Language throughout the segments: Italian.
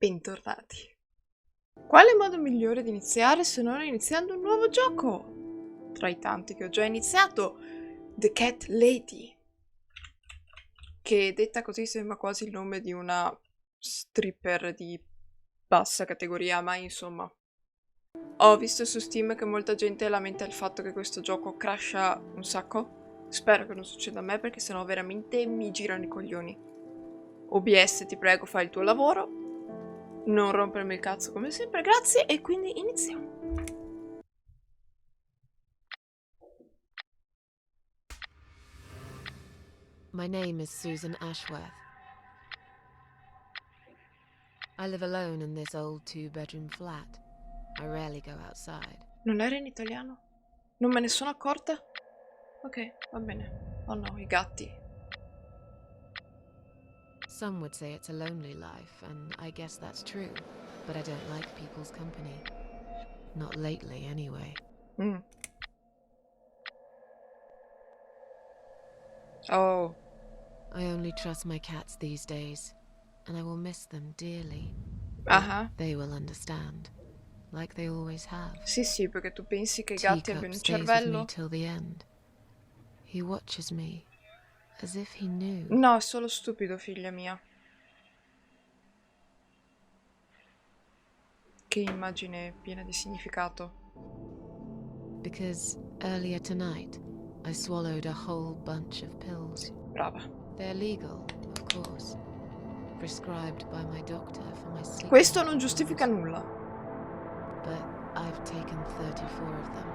Bentornati. Quale modo migliore di iniziare se non iniziando un nuovo gioco? Tra i tanti che ho già iniziato, The Cat Lady, che detta così sembra quasi il nome di una stripper di bassa categoria, ma insomma. Ho visto su Steam che molta gente lamenta il fatto che questo gioco crasha un sacco. Spero che non succeda a me perché sennò veramente mi girano i coglioni. OBS, ti prego, fai il tuo lavoro. Non rompermi il cazzo come sempre, grazie, e quindi iniziamo. My name is Susan Ashworth. I live alone in this old two-bedroom flat. I rarely go outside. Non era in italiano? Non me ne sono accorta? Ok, va bene. Oh no, i gatti. Some would say it's a lonely life, and I guess that's true. But I don't like people's company. Not lately, anyway. Oh. I only trust my cats these days, and I will miss them dearly. Ah. They will understand, like they always have. Sì, perché tu pensi che i gatti abbiano Teacup un stays with me cervello? till the end. He watches me, as if he knew. No, è solo stupido, figlia mia. Che immagine piena di significato. Because earlier tonight, I swallowed a whole bunch of pills. Brava. They're legal, of course. Prescribed by my doctor for my sleep. Questo non giustifica nulla. But I've taken 34 of them.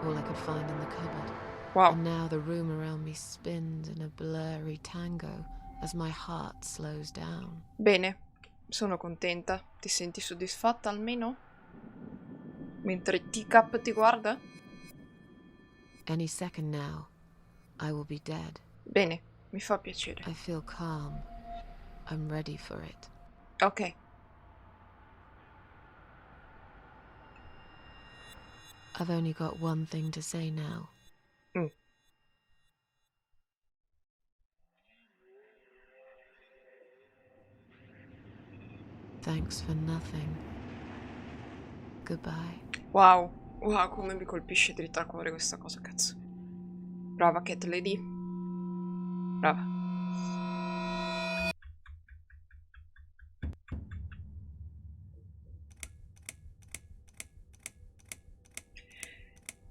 All I could find in the cupboard. Wow. And now the room around me spins in a blurry tango as my heart slows down. Bene, sono contenta. Ti senti soddisfatta almeno? Mentre Teacup ti guarda? Any second now, I will be dead. Bene, mi fa piacere. I feel calm. I'm ready for it. Ok. I've only got one thing to say now. Thanks for nothing. Goodbye. Wow, come mi colpisce dritta al cuore questa cosa, cazzo. Brava Cat Lady. Brava.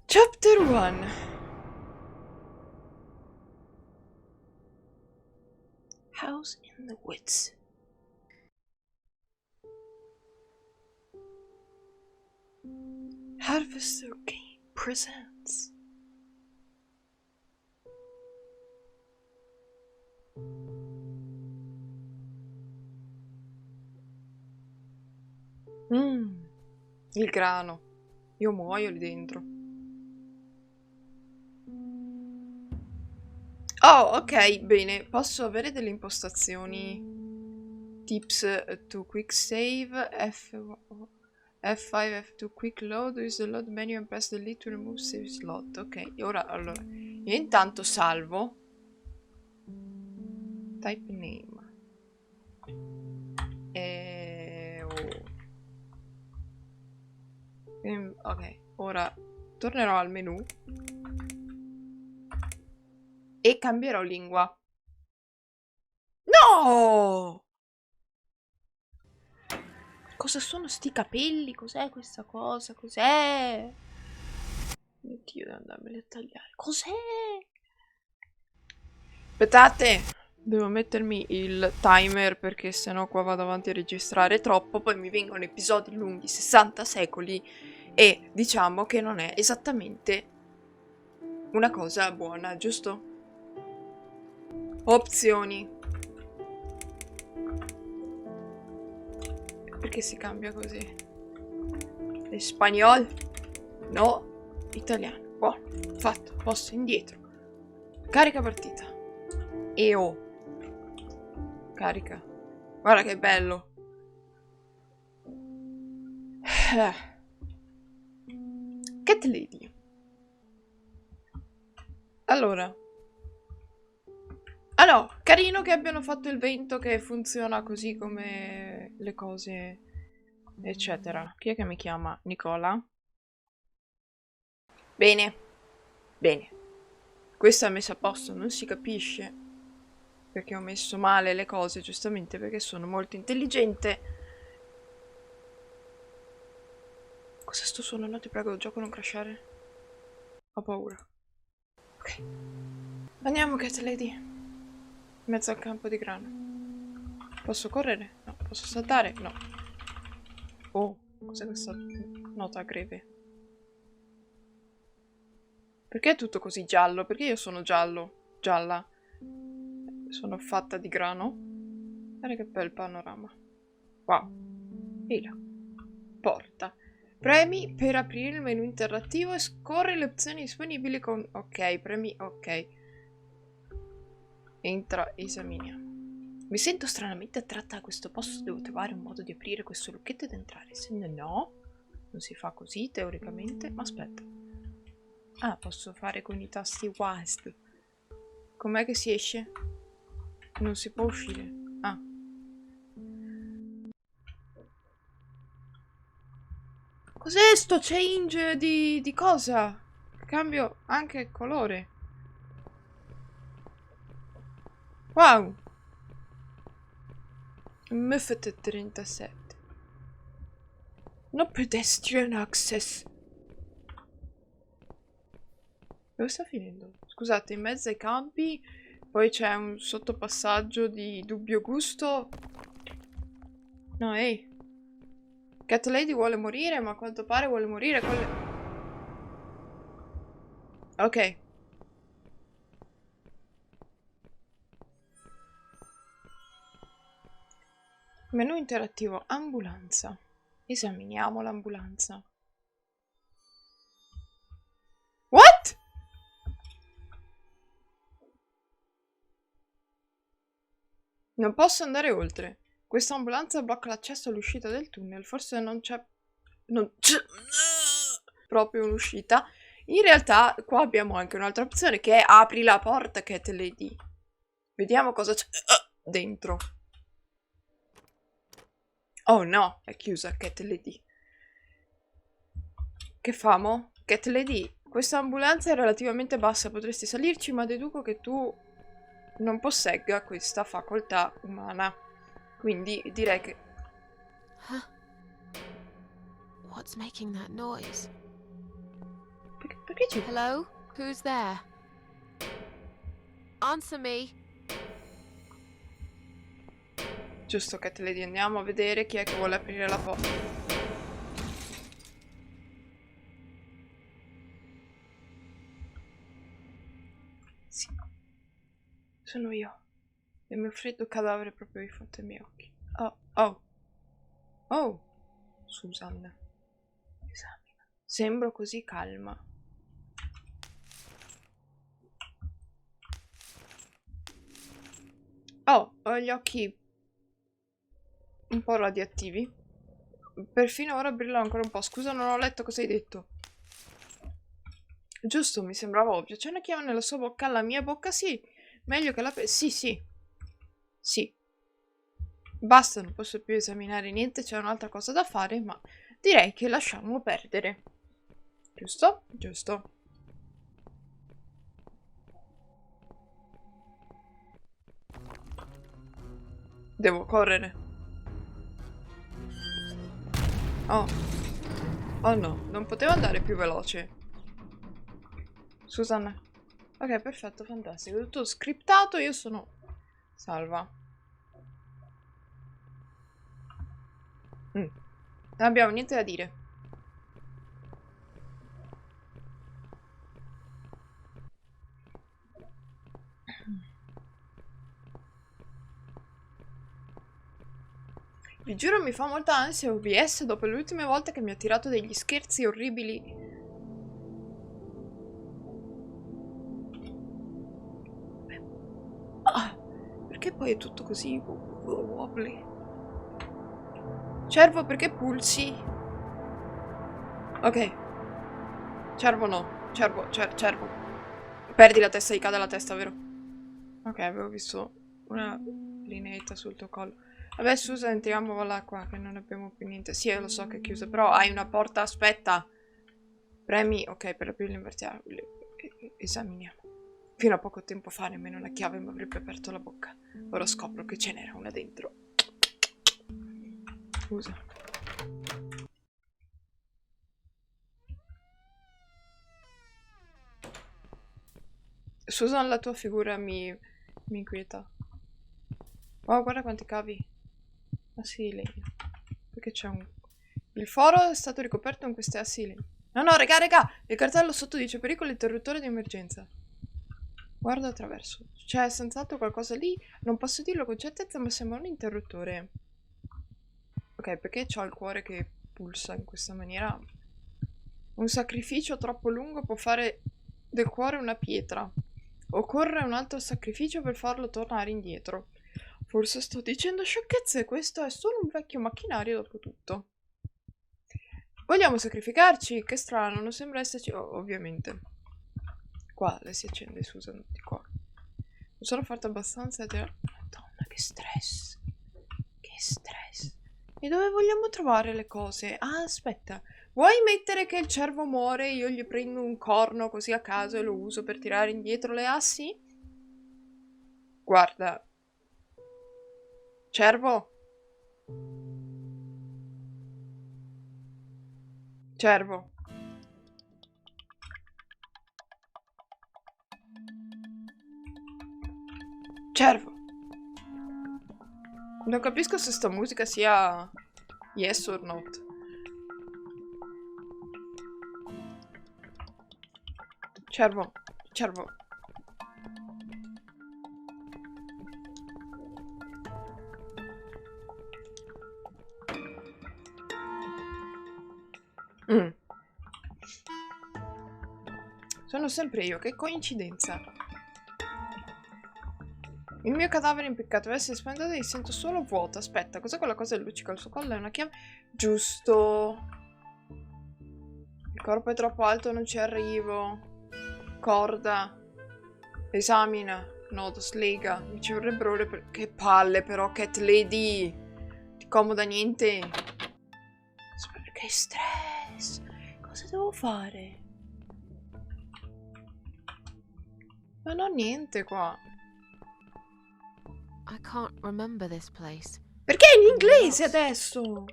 Chapter 1. House in the Woods. Harvester Game presents. Il grano. Io muoio lì dentro. Oh, ok, bene. Posso avere delle impostazioni? Tips to quick save. F5, F2 quick load. Use the load menu and press delete to remove save slot. Ok, ora, allora. Io intanto salvo. Type name. Ok, ora tornerò al menu e cambierò lingua. No! Cosa sono sti capelli? Cos'è questa cosa? Cos'è? Mio Dio, devo andarmeli a tagliare. Cos'è? Aspettate! Devo mettermi il timer perché sennò qua vado avanti a registrare troppo. Poi mi vengono episodi lunghi, 60 secoli. E diciamo che non è esattamente una cosa buona, giusto? Opzioni. Perché si cambia così? Spagnolo? No. Italiano. Buono. Fatto. Posto indietro. Carica partita. Carica. Guarda che bello. Cat Lady. Allora. Ah no, carino che abbiano fatto il vento che funziona così come le cose, eccetera. Chi è che mi chiama? Nicola? Bene, bene. Questa è messa a posto, non si capisce perché ho messo male le cose, giustamente perché sono molto intelligente. Cosa sto suonando? Ti prego, gioco non crashare. Ho paura. Ok. Andiamo, Cat Lady. In mezzo al campo di grano. Posso correre? No. Posso saltare? No. Oh, cos'è questa nota greve? Perché è tutto così giallo? Perché io sono giallo? Gialla. Sono fatta di grano. Guarda che bel panorama. Wow. E là. Porta. Premi per aprire il menu interattivo e scorri le opzioni disponibili con... Ok, premi... Ok. Entra, esaminiamo. Mi sento stranamente attratta da questo posto. Devo trovare un modo di aprire questo lucchetto ed entrare. Se no, non si fa così teoricamente. Ma aspetta. Ah, posso fare con i tasti WASD. Com'è che si esce? Non si può uscire. Ah. Cos'è sto change di cosa? Cambio anche colore. Wow. MFT37. No pedestrian access. Dove sta finendo? Scusate, in mezzo ai campi poi c'è un sottopassaggio di dubbio gusto. No, ehi. Cat Lady vuole morire, ma a quanto pare vuole morire con le... Ok. Menu interattivo. Ambulanza. Esaminiamo l'ambulanza. What? Non posso andare oltre. Questa ambulanza blocca l'accesso all'uscita del tunnel. Forse non c'è... Non c'è... proprio un'uscita. In realtà qua abbiamo anche un'altra opzione che è apri la porta, Cat Lady. Vediamo cosa c'è dentro. Oh no, è chiusa Cat Lady. Che famo? Cat Lady, questa ambulanza è relativamente bassa, potresti salirci, ma deduco che tu non possegga questa facoltà umana. Quindi direi che... Huh? What's making that noise? Perché ci... Hello? Who's there? Answer me. Giusto, Cat Lady, andiamo a vedere chi è che vuole aprire la porta. Sì, sono io. Il mio freddo cadavere proprio di fronte ai miei occhi. Oh, oh. Oh, Susan. Esamina. Sembro così calma. Oh, ho gli occhi un po' radioattivi. Perfino ora brillano ancora un po'. Scusa, non ho letto cosa hai detto. Giusto, mi sembrava ovvio. C'è una chiave nella sua bocca, alla mia bocca sì. Meglio che la... Sì, sì. Sì. Basta, non posso più esaminare niente, c'è un'altra cosa da fare, ma direi che lasciamo perdere. Giusto? Giusto. Devo correre. Oh. Oh no, non potevo andare più veloce. Susan. Ok, perfetto, fantastico. Tutto scriptato, io sono salva. Non abbiamo niente da dire. Vi giuro mi fa molta ansia OBS dopo le ultime volte che mi ha tirato degli scherzi orribili. Ah, perché poi è tutto così wobbly? Cervo, perché pulsi? Ok. Cervo no. Cervo, cervo. Perdi la testa, gli cade la testa, vero? Ok, avevo visto una lineetta sul tuo collo. Vabbè, Susan, entriamo là qua, che non abbiamo più niente. Sì, io lo so che è chiusa, però hai una porta, aspetta. Premi, ok, per aprire l'invertiamo. Esaminiamo. Fino a poco tempo fa nemmeno una chiave mi avrebbe aperto la bocca. Ora scopro che ce n'era una dentro. Scusa. Susan, la tua figura mi inquieta. Oh, guarda quanti cavi. Assi di legno. Perché c'è un... Il foro è stato ricoperto con queste assi di legno. No, no, raga! Il cartello sotto dice pericolo interruttore di emergenza. Guarda attraverso. C'è senz'altro qualcosa lì. Non posso dirlo con certezza, ma sembra un interruttore. Ok, perché c'ho il cuore che pulsa in questa maniera? Un sacrificio troppo lungo può fare del cuore una pietra. Occorre un altro sacrificio per farlo tornare indietro. Forse sto dicendo sciocchezze, questo è solo un vecchio macchinario dopo tutto. Vogliamo sacrificarci? Che strano, non sembra esserci... Oh, ovviamente. Qua le si accende, Susan, di qua. Non sono fatta abbastanza a tirare... Madonna, che stress. Che stress. E dove vogliamo trovare le cose? Ah, aspetta. Vuoi mettere che il cervo muore e io gli prendo un corno così a caso e lo uso per tirare indietro le assi? Guarda. Cervo? Cervo. Cervo. Non capisco se sta musica sia yes or not. Cervo. Cervo. Sono sempre io, che coincidenza. Il mio cadavere impiccato deve essere spaventato e sento solo vuoto. Aspetta, cos'è quella cosa che luccica al suo collo? È una chiave? Giusto. Il corpo è troppo alto, non ci arrivo. Corda. Esamina. Nodo, slega. Mi ci vorrebbero ore per... Che palle però, Cat Lady. Ti comoda niente. Che stress. Cosa devo fare? Non ho niente qua. I can't remember this place. Perché è in inglese adesso?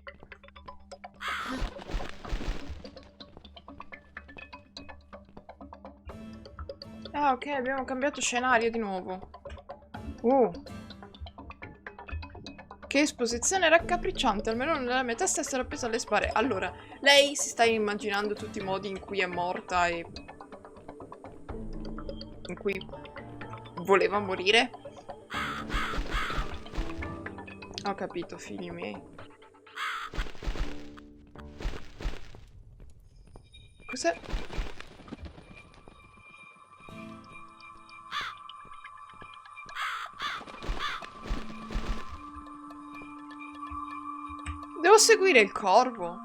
Ah, ok, abbiamo cambiato scenario di nuovo. Che esposizione raccapricciante, almeno nella mia testa essere appesa alle spare. Allora, lei si sta immaginando tutti i modi in cui è morta e... in cui voleva morire? Ho capito, figli miei. Cos'è? Devo seguire il corvo.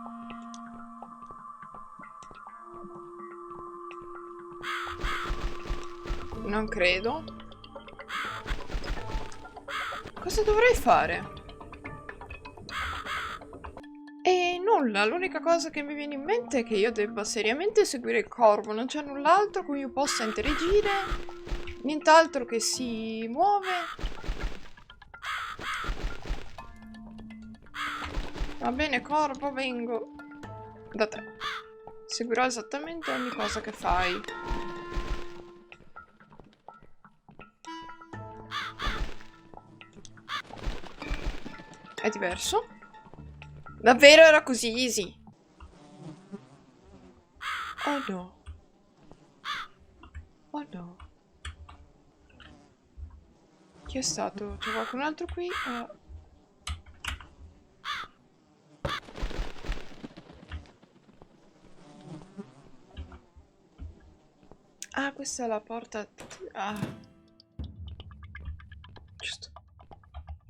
Non credo. Cosa dovrei fare? E nulla, l'unica cosa che mi viene in mente è che io debba seriamente seguire il corvo. Non c'è null'altro con cui io possa interagire. Nient'altro che si muove. Va bene, corvo, vengo da te. Seguirò esattamente ogni cosa che fai. È diverso? Davvero era così easy? Oh no. Oh no. Chi è stato? C'è qualcun altro qui? Ah, questa è la porta... Ah. Giusto.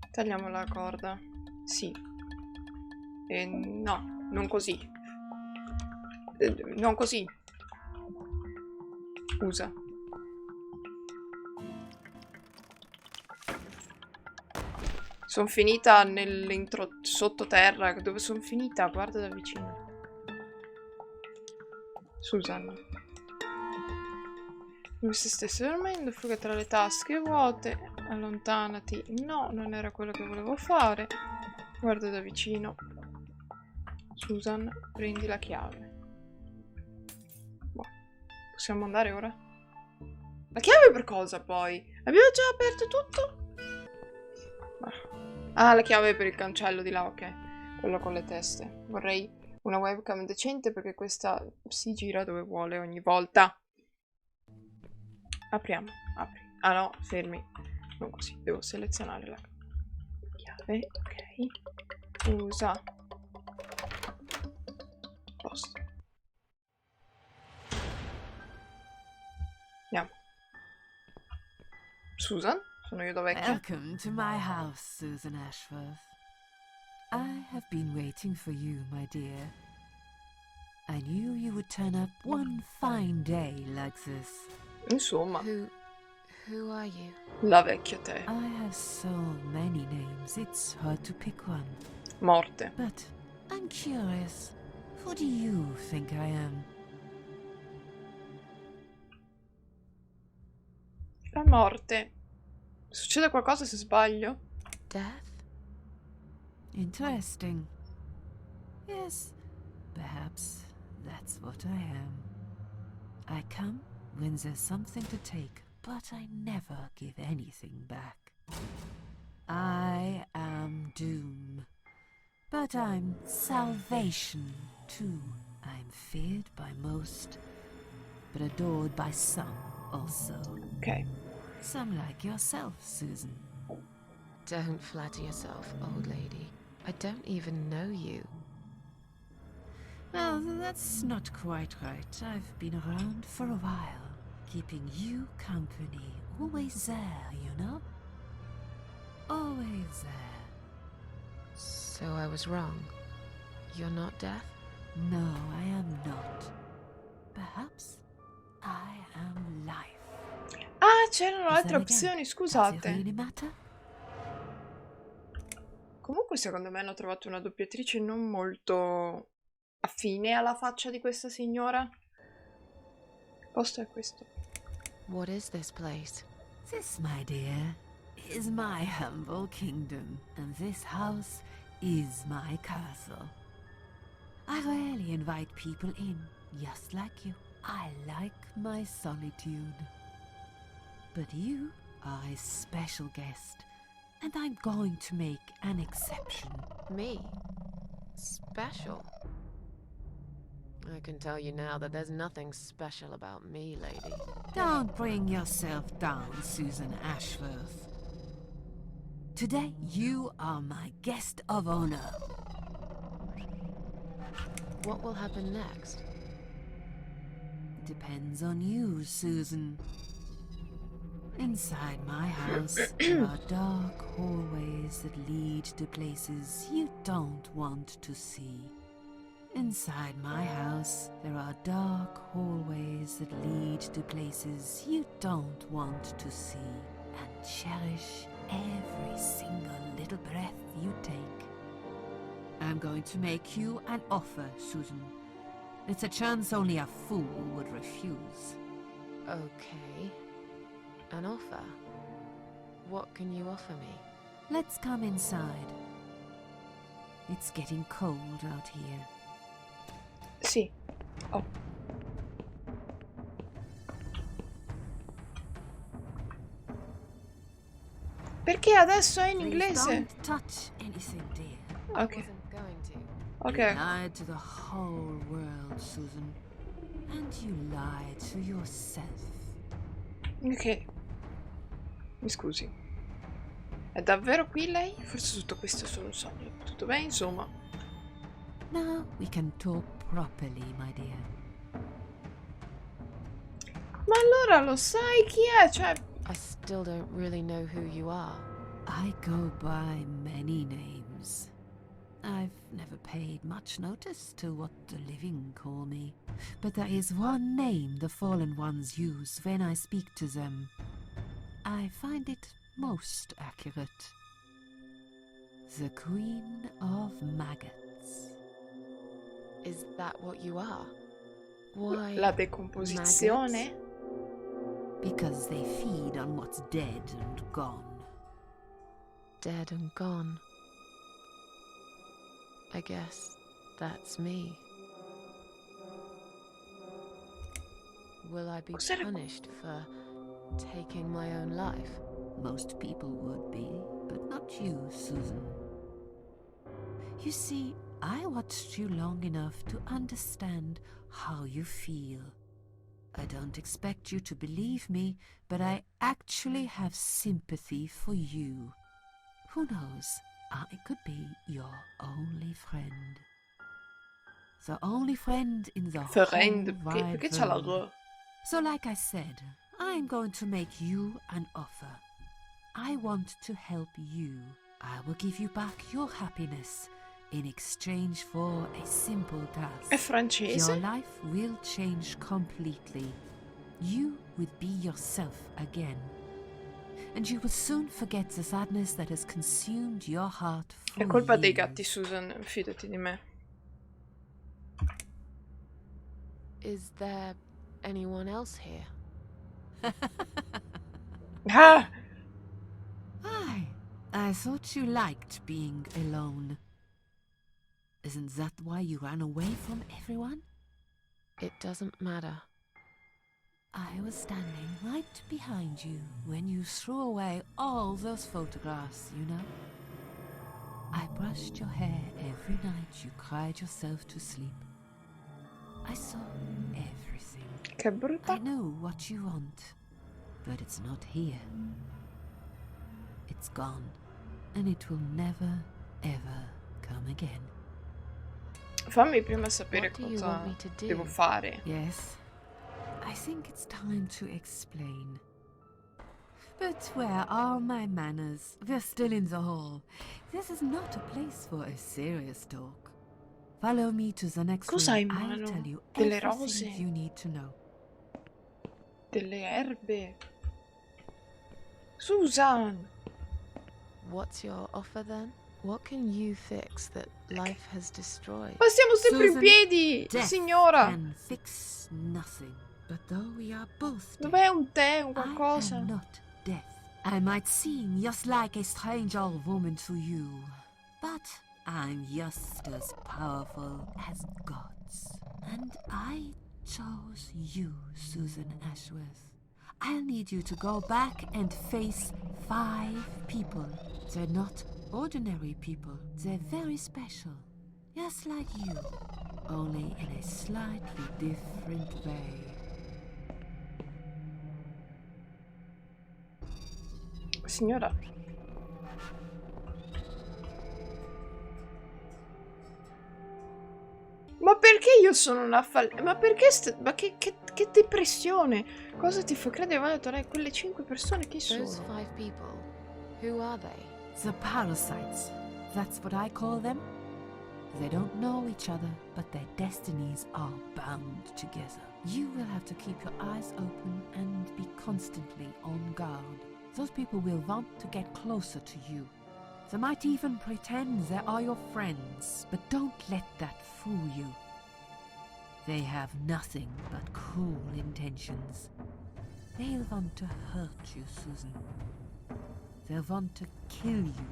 Tagliamo la corda. Sì. No, non così. Non così. Usa. Sono finita nell'intro sottoterra. Dove sono finita? Guarda da vicino. Susan. Come se stesse dormendo, fuga tra le tasche vuote. Allontanati. No, non era quello che volevo fare. Guarda da vicino. Susan, prendi la chiave. Boh. Possiamo andare ora? La chiave per cosa poi? Abbiamo già aperto tutto? Ah, la chiave per il cancello di là, ok. Quello con le teste. Vorrei una webcam decente perché questa si gira dove vuole ogni volta. Apriamo, apri. Ah no, fermi. Non così, devo selezionare la chiave, ok. Usa. Posto. Andiamo. Susan? Sono io da vecchia? Welcome to my house, Susan Ashworth. I have been waiting for you, my dear. I knew you would turn up one fine day like this. Insomma, Who are you? la vecchia te. I have so many names, it's hard to pick one. Morte. But I'm curious, who do you think I am? La morte. Succede qualcosa se sbaglio? Death? Interesting. Yes, perhaps that's what I am. I come when there's something to take, but I never give anything back. I am doom, but I'm salvation too. I'm feared by most, but adored by some also. Ok. Some like yourself, Susan. Don't flatter yourself, old lady. I don't even know you. Well, that's not quite right. I've been around for a while, keeping you company. Always there, you know? Always there. So I was wrong. You're not death? No, I am not. Perhaps I am life. Ah, c'erano But altre then again, opzioni, does it scusate. really matter? Comunque secondo me hanno trovato una doppiatrice non molto affine alla faccia di questa signora. Il posto è questo. What is this place? This, my dear, is my humble kingdom, and this house is my castle. I rarely invite people in, just like you. I like my solitude. But you are a special guest, and I'm going to make an exception. Me? Special? I can tell you now that there's nothing special about me, lady. Don't bring yourself down, Susan Ashworth. Today, you are my guest of honor. What will happen next? Depends on you, Susan. Inside my house, there are dark hallways that lead to places you don't want to see. Inside my house, there are dark hallways that lead to places you don't want to see. And cherish every single little breath you take. I'm going to make you an offer, Susan. It's a chance only a fool would refuse. Okay. An offer? What can you offer me? Let's come inside. It's getting cold out here. Sì. Oh. Perché adesso è in Please inglese? don't touch anything, dear. Ok. I wasn't going to. Ok. You lied to the whole world, Susan. And you lied to yourself. Ok. Mi scusi. È davvero qui lei? Forse tutto questo è solo un sogno. Tutto bene, insomma. Now we can talk properly, my dear. Ma allora lo sai chi è? Cioè, I still don't really know who you are. I go by many names. I've never paid much notice to what the living call me. But there is one name the fallen ones use when I speak to them. I find it most accurate. The queen of maggots. Is that what you are? Why La decomposizione? Because they feed on what's dead and gone. dead and gone? I guess that's me. Will I be Cos'era? punished for taking my own life? Most people would be, but not you, Susan. You see, I watched you long enough to understand how you feel. I don't expect you to believe me, but I actually have sympathy for you. Who knows? I could be your only friend. The only friend in the whole Friend, wide perché c'ha la world. R? So like I said, I'm going to make you an offer. I want to help you. I will give you back your happiness in exchange for a simple task. È francese? Your life will change completely. You will be yourself again. And you will soon forget the sadness that has consumed your heart for È colpa dei years. gatti, Susan, fidati di me. Is there anyone else here? Ah! I thought you liked being alone. Isn't that why you ran away from everyone? It doesn't matter. I was standing right behind you when you threw away all those photographs, you know? I brushed your hair every night you cried yourself to sleep. I saw everything. Che brutta. I know what you want, but it's not here. It's gone, and it will never, ever come again. Fammi prima sapere What do you cosa want me to do? devo fare. Yes, I think it's time to explain. But where are my manners? We're still in the hall. This is not a place for a serious talk. Follow me to the next Cosa hai room. in I'll mano? tell you Delle everything rose? you need to know. Delle erbe. Susan! What's your offer then? What can you fix that life has destroyed? Ma siamo sempre in Susan, piedi, Death signora! can fix nothing. But though we are both dead, Dov'è un tè, un I qualcosa? am not death. I might seem just like a strange old woman to you, but I'm just as powerful as gods. And I chose you, Susan Ashworth. I'll need you to go back and face 5 people. They're not ordinary people. They're very special. Just like you, only in a slightly different way. Signora. Ma perché io sono una Ma perché ma che depressione? Cosa ti fa credere di tornare quelle 5 persone? Chi Those sono? 5 people, who are they? The parasites. That's what I call them. They don't know each other, but their destinies are bound together. You will have to keep your eyes open and be constantly on guard. Those people will want to get closer to you. They might even pretend they are your friends, but don't let that fool you. They have nothing but cruel intentions. They'll want to hurt you, Susan. They'll want to kill you.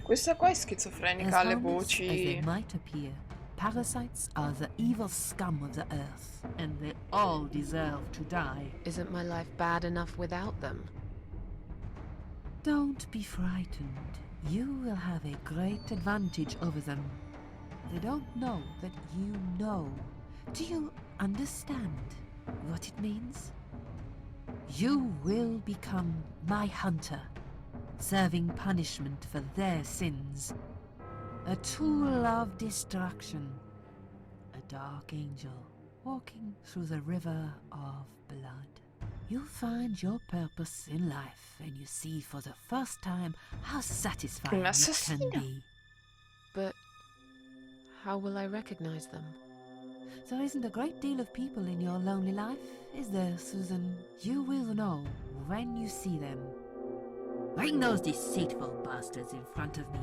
Questa qua è schizofrenica, As alle harmless as they voci. might appear, parasites are the evil scum of the earth, and they all deserve to die. Isn't my life bad enough without them? Don't be frightened. You will have a great advantage over them. They don't know that you know. Do you understand what it means? You will become my hunter, serving punishment for their sins. A tool of destruction. A dark angel walking through the river of blood. You'll find your purpose in life, and you see for the first time how satisfying it can Un'assassina. be. But how will I recognize them? There isn't a great deal of people in your lonely life, is there, Susan? You will know when you see them. Bring those deceitful bastards in front of me.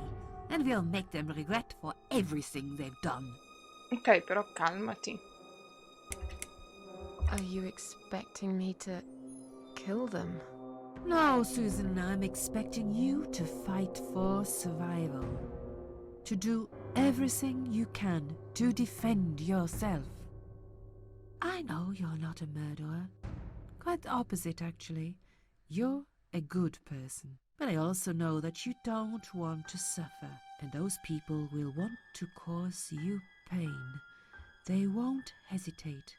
and we'll make them regret for everything they've done. Ok, però calmati. Are you expecting me to kill them? No, Susan, I'm expecting you to fight for survival. To do everything you can to defend yourself. I know you're not a murderer. Quite the opposite, actually. You're a good person. But I also know that you don't want to suffer, and those people will want to cause you pain. They won't hesitate.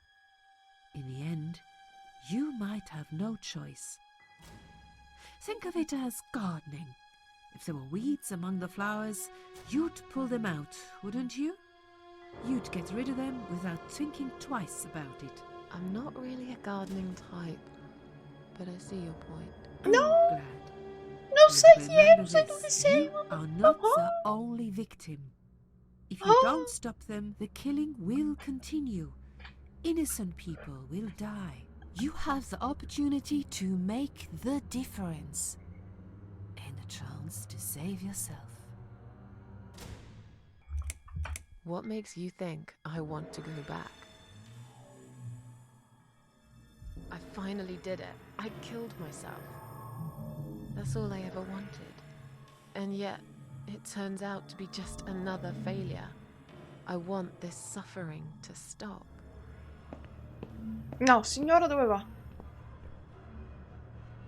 In the end, you might have no choice. Think of it as gardening. If there were weeds among the flowers, you'd pull them out, wouldn't you? You'd get rid of them without thinking twice about it. I'm not really a gardening type, but I see your point. No! Glad. Non And sai chi è, remember non sai dove this, sei. you are not the only victim. If you don't stop them, the killing will continue. Innocent people will die. You have the opportunity to make the difference. And a chance to save yourself. What makes you think I want to go back? I finally did it. I killed myself. That's all I ever wanted. And yet, it turns out to be just another failure. I want this suffering to stop. No, signora, dove va?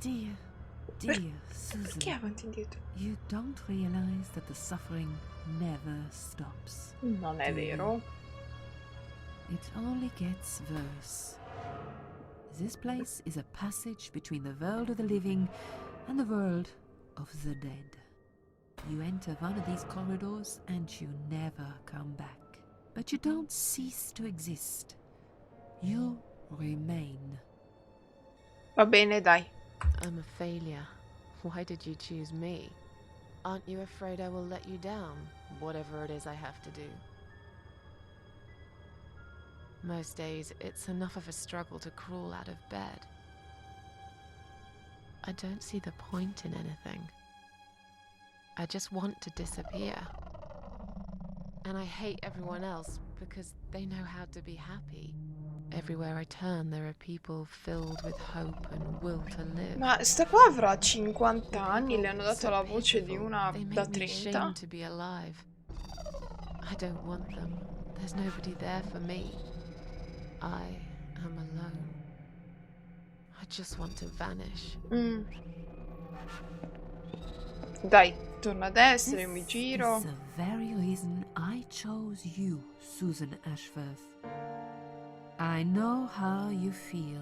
Dear Susan, Perché avanti e indietro? you don't realize that the suffering never stops. Non è vero. It only gets worse. This place is a passage between the world of the living and the world of the dead. You enter one of these corridors and you never come back. But you don't cease to exist. You remain. Va bene, dai. I'm a failure. Why did you choose me? Aren't you afraid I will let you down, whatever it is I have to do? Most days, it's enough of a struggle to crawl out of bed. I don't see the point in anything. I just want to disappear. And I hate everyone else because they know how to be happy. Everywhere I turn, there are people filled with hope and will to live. Ma sta qua avrà 50 anni, le hanno dato la voce di una They da make me 30. ashamed to be alive. I don't want them. There's nobody there for me. I am alone. I just want to vanish. Dai, torna a destra, io mi This giro. is the very reason I chose you, Susan Ashworth. I know how you feel,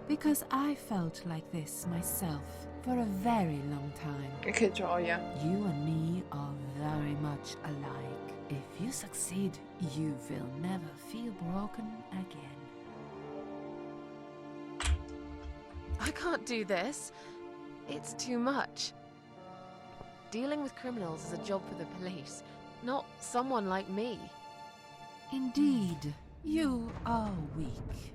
because I felt like this myself for a very long time. Che gioia. You and me are very much alike. If you succeed, you will never feel broken again. I can't do this. It's too much. Dealing with criminals is a job for the police, not someone like me. Indeed, you are weak.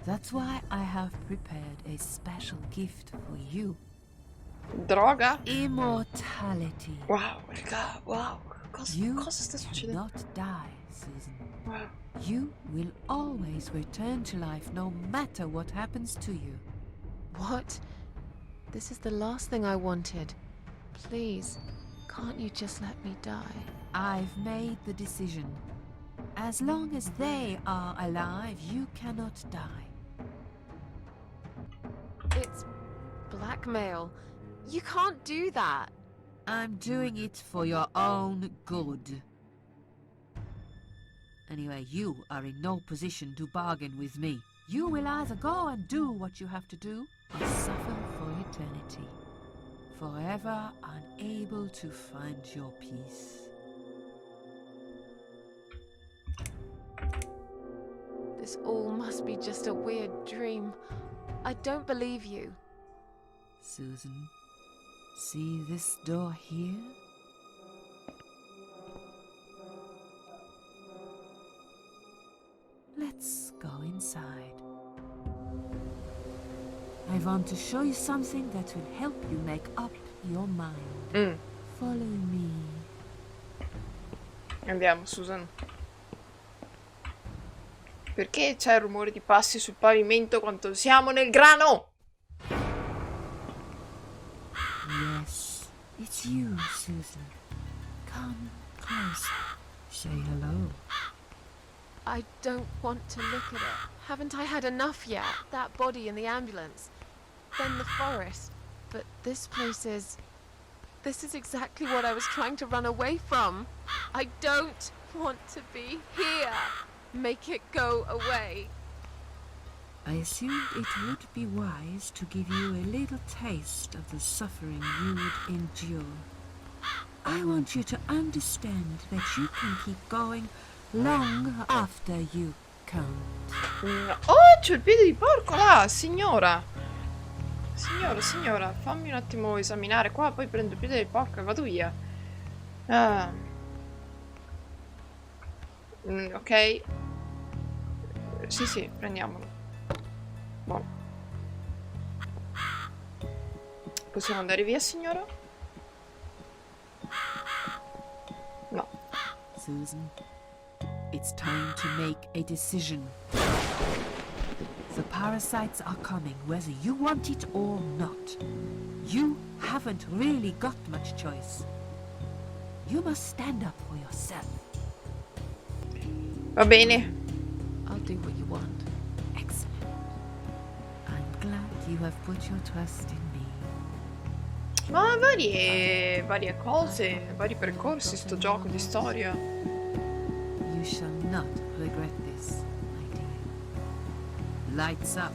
That's why I have prepared a special gift for you. Droga? Immortality. Wow, raga, wow. You Cosa sta succedendo? cannot die, Susan. Wow. You will always return to life no matter what happens to you. What? This is the last thing I wanted. Please, can't you just let me die? I've made the decision. As long as they are alive, you cannot die. It's blackmail. You can't do that. I'm doing it for your own good. Anyway, you are in no position to bargain with me. You will either go and do what you have to do, or suffer for eternity. Forever unable to find your peace. This all must be just a weird dream. I don't believe you. Susan, see this door here? Let's go inside. I want to show you something that will help you make up your mind. Follow me. Andiamo, Susan. Perché c'è il rumore di passi sul pavimento quando siamo nel grano? Yes, it's you, Susan. Come closer. Say hello. I don't want to look at it. Haven't I had enough yet? That body in the ambulance. Then the forest. But this place is... This is exactly what I was trying to run away from. I don't want to be here. Make it go away. I assumed it would be wise to give you a little taste of the suffering you would endure. I want you to understand that you can keep going long after you can't. Oh, c'ho il piede di porco là, signora. Signora, fammi un attimo esaminare qua, poi prendo il piede di porco e vado via. Ah. Ok. Sì, prendiamolo. Buono. Possiamo andare via, signora? No. Susan, it's time to make a decision. The parasites are coming, whether you want it or not. You haven't really got much choice. You must stand up for yourself. Va bene. I'll do what you want. Excellent. I'm glad you have put your trust in me. Ma varie cose, vari percorsi, sto gioco di storia. You shall not regret this, my dear. Lights up.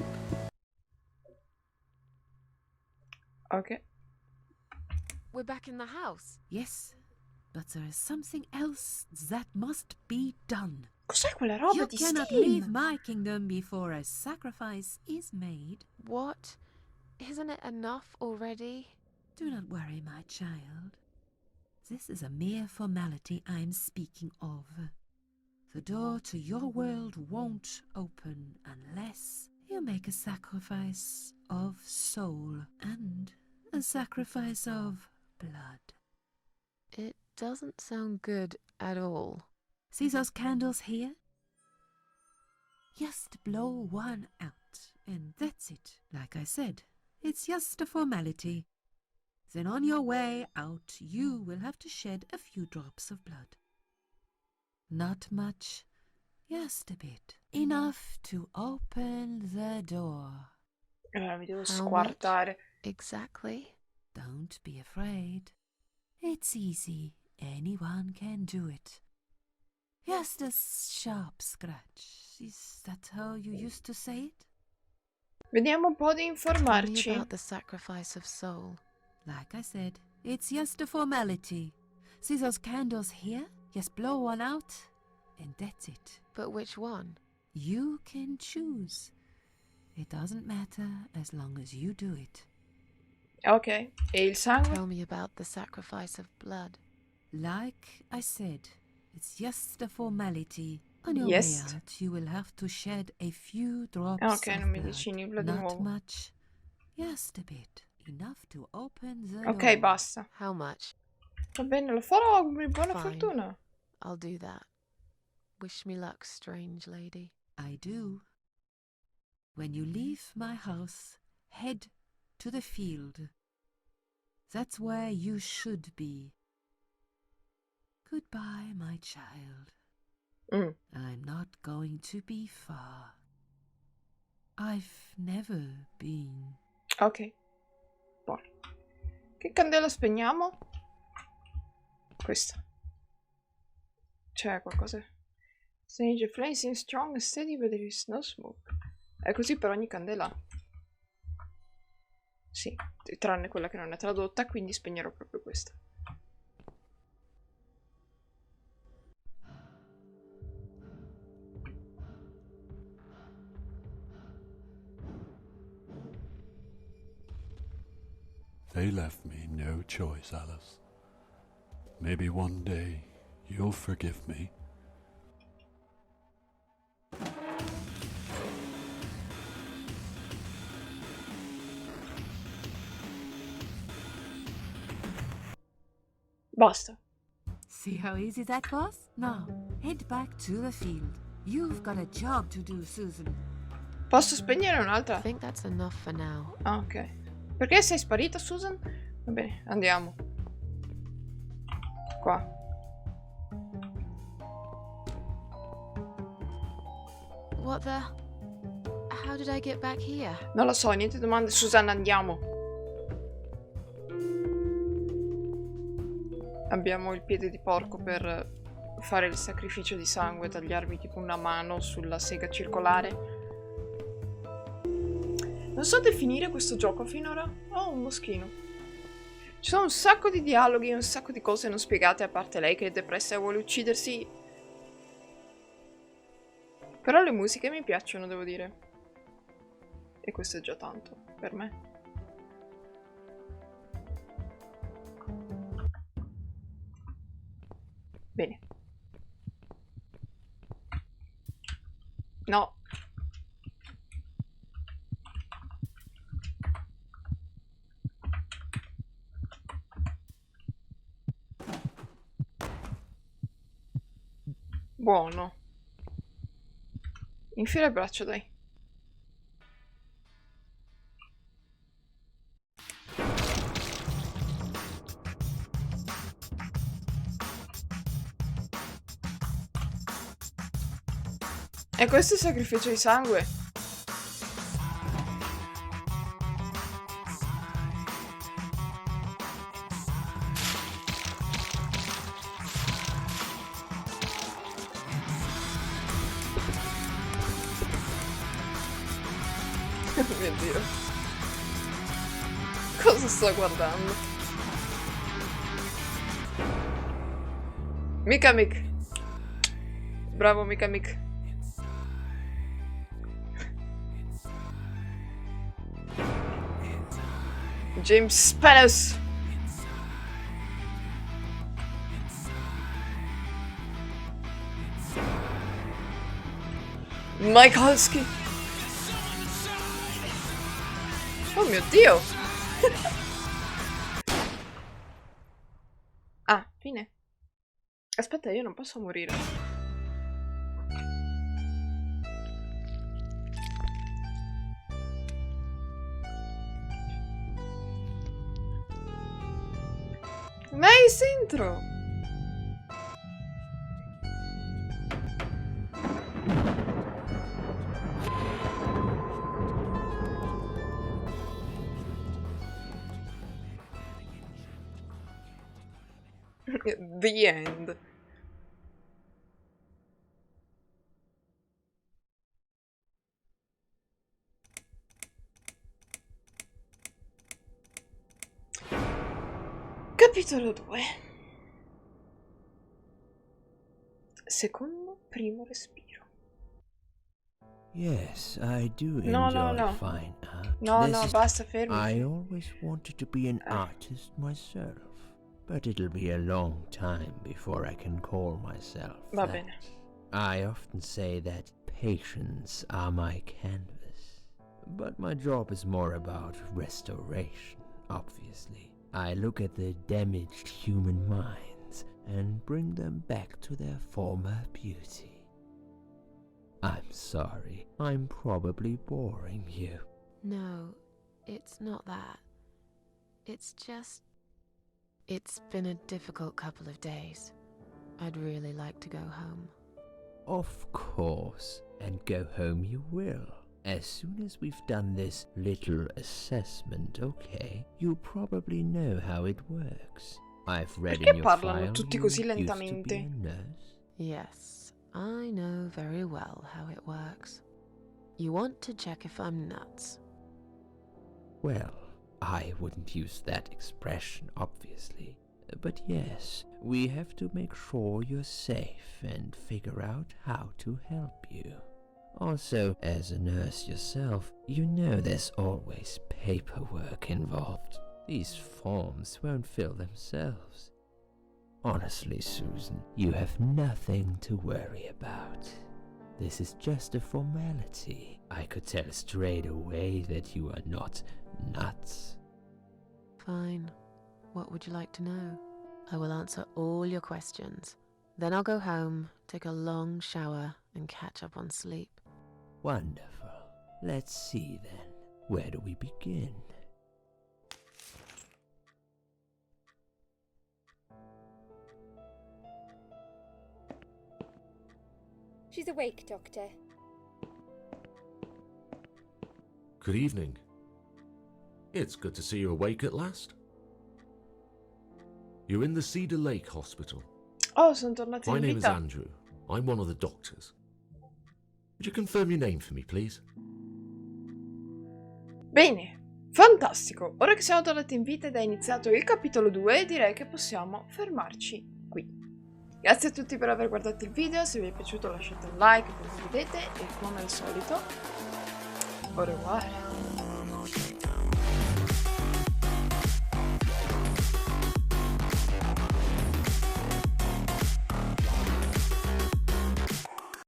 Ok. We're back in the house. Yes, but there is something else that must be done. Cos'è quella roba You di cannot Steam? leave my kingdom before a sacrifice is made. What? Isn't it enough already? Do not worry, my child. This is a mere formality I'm speaking of. The door to your world won't open unless you make a sacrifice of soul and a sacrifice of blood. It doesn't sound good at all. See those candles here? Just blow one out, and that's it. Like I said, it's just a formality. Then on your way out, you will have to shed a few drops of blood. Not much, just a bit. Enough to open the door. Allora mi devo How squartare. Exactly. Don't be afraid. It's easy. Anyone can do it. Just a sharp scratch. Is that how you used to say it? Vediamo un po' di Tell me informarci. about the sacrifice of soul. Like I said, it's just a formality. See those candles here? Just blow one out, and that's it. But which one? You can choose. It doesn't matter as long as you do it. Ok. E il sangue? Tell me about the sacrifice of blood. Like I said, it's just a formality. On your Yes. way out, you will have to shed a few drops Ok, of non mi blood. dici nulla di Not nuovo. much, just a bit. Enough to open the Ok, door. basta. How much? Va bene, lo farò. Buona Fine. fortuna. I'll do that. Wish me luck, strange lady. I do. When you leave my house, head to the field. That's where you should be. Goodbye, my child. I'm not going to be far. I've never been. Ok. Buono. Che candela spegniamo? Questa. C'è qualcosa. Strange flame seems strong and steady, but there is no smoke. È così per ogni candela? Sì, tranne quella che non è tradotta, quindi spegnerò proprio questa. They left me no choice, Alice. Maybe one day you'll forgive me. Basta. See how easy that was? Now, head back to the field. You've got a job to do, Susan. Posso spegnere I un'altra? think that's enough for now. Ah, ok. Perché sei sparita, Susan? Va bene, andiamo. Qua. What the? How did I get back here? Non lo so, niente domande. Susan, andiamo. Abbiamo il piede di porco per fare il sacrificio di sangue, tagliarmi tipo una mano sulla sega circolare. Non so definire questo gioco finora. Oh, un moschino. Ci sono un sacco di dialoghi, un sacco di cose non spiegate, a parte lei che è depressa e vuole uccidersi. Però le musiche mi piacciono, devo dire. E questo è già tanto per me. Bene. No. Buono. Infila il braccio, dai. E questo è il sacrificio di sangue? Oh mio Dio. Cosa sto guardando? Mika Mick. Bravo Mika Mick. James Spanos. Mike Husky. Oh mio Dio! Ah, fine. Aspetta, io non posso morire. Nice intro! The end. Capitolo 2. Secondo primo respiro. Yes, I do No, enjoy no. fine art. No, This no, is- basta, fermi. I always wanted to be an artist myself, but it'll be a long time before I can call myself Va that. bene. I often say that patients are my canvas, but my job is more about restoration, obviously. I look at the damaged human minds and bring them back to their former beauty. I'm sorry, I'm probably boring you. No, it's not that. It's just... It's been a difficult couple of days. I'd really like to go home. Of course, and go home you will. As soon as we've done this little assessment, okay, you probably know how it works. I've read Perché in your parlano file tutti you così used to be lentamente? a nurse. Yes, I know very well how it works. You want to check if I'm nuts. Well, I wouldn't use that expression, obviously. But yes, we have to make sure you're safe and figure out how to help you. Also, as a nurse yourself, you know there's always paperwork involved. These forms won't fill themselves. Honestly, Susan, you have nothing to worry about. This is just a formality. I could tell straight away that you are not nuts. Fine. What would you like to know? I will answer all your questions. Then I'll go home, take a long shower, and catch up on sleep. Wonderful. Let's see then. Where do we begin? She's awake, Doctor. Good evening. It's good to see you awake at last. You're in the Cedar Lake Hospital. Oh, sono tornati My in name is vita. Andrew. I'm one of the doctors. Would you confirm your name for me, please? Bene, fantastico. Ora che siamo tornati in vita ed è iniziato il capitolo 2, direi che possiamo fermarci qui. Grazie a tutti per aver guardato il video, se vi è piaciuto lasciate un like, condividete e come al solito, au revoir.